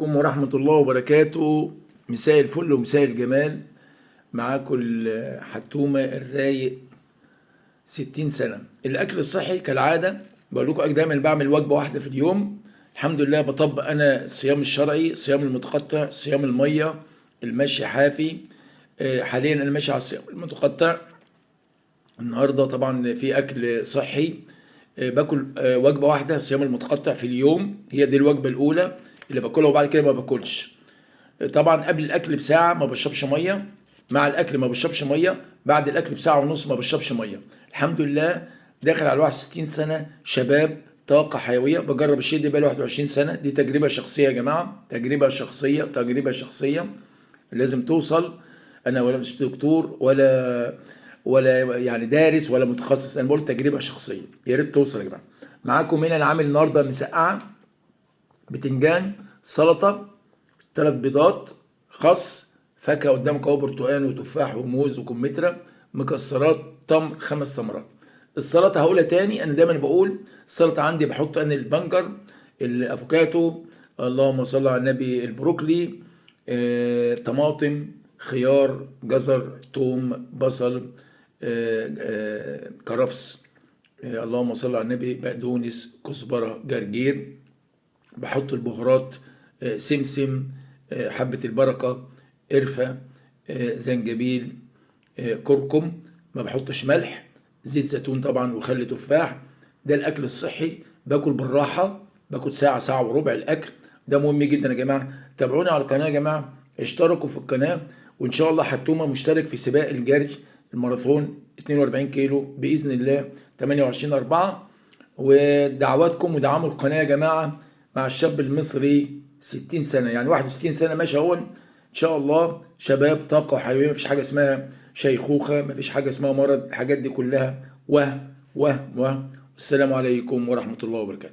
عليكم ورحمة الله وبركاته. مساء الفل ومساء الجمال. معاكم الحتومة الرايق 60 سنة. الأكل الصحي كالعادة بقول لكم دايما بعمل وجبة واحدة في اليوم. الحمد لله بطبق أنا الصيام الشرعي، صيام المتقطع، صيام المية، المشي حافي. حاليا أنا ماشي على الصيام المتقطع. النهاردة طبعا في أكل صحي. باكل وجبة واحدة صيام المتقطع في اليوم، هي دي الوجبة الأولى اللي باكلها، وبعد كده ما باكلش. طبعا قبل الأكل بساعة ما بشربش مية، مع الأكل ما بشربش مية، بعد الأكل بساعة ونص ما بشربش مية. الحمد لله داخل على 61 سنة، شباب، طاقة حيوية. بجرب الشيء ده بقالي 21 سنة. دي تجربة شخصية يا جماعة، تجربة شخصية، تجربة شخصية لازم توصل. أنا ولا مش دكتور ولا يعني دارس ولا متخصص، انا بقول تجربه شخصيه، يا ريت توصل يا جماعه. معاكم هنا انا عامل النهارده مسقعه، بتنجان، سلطه، 3 بيضات، خس، فاكهه قدامك اهو، برتقال وتفاح وموز وكمثرى، مكسرات، تمر، 5 تمرات. السلطه هقولها تاني، انا دايما بقول السلطه عندي بحط انا البنجر، الافوكاتو، اللهم صل على النبي، البروكلي، طماطم، خيار، جزر، توم، بصل، كرفس، اللهم صل على النبي، بقدونس، كزبرة، جرجير. بحط البهارات، سمسم، حبة البركة، قرفة، زنجبيل، كركم. ما بحطش ملح، زيت زيتون طبعا، وخل تفاح. ده الاكل الصحي، باكل بالراحة، باكل ساعة، ساعة وربع الاكل. ده مهم جدا يا جماعة. تابعوني على القناة يا جماعة، اشتركوا في القناة، وان شاء الله حتومة مشترك في سباق الجري الماراثون 42 كيلو بإذن الله 28/4. ودعواتكم ودعموا القناة يا جماعة مع الشاب المصري 60 سنة، يعني 61 سنة ماشي اهون. ان شاء الله شباب، طاقة وحيوية. مفيش حاجة اسمها شيخوخة، مفيش حاجة اسمها مرض، الحاجات دي كلها وهم. والسلام عليكم ورحمة الله وبركاته.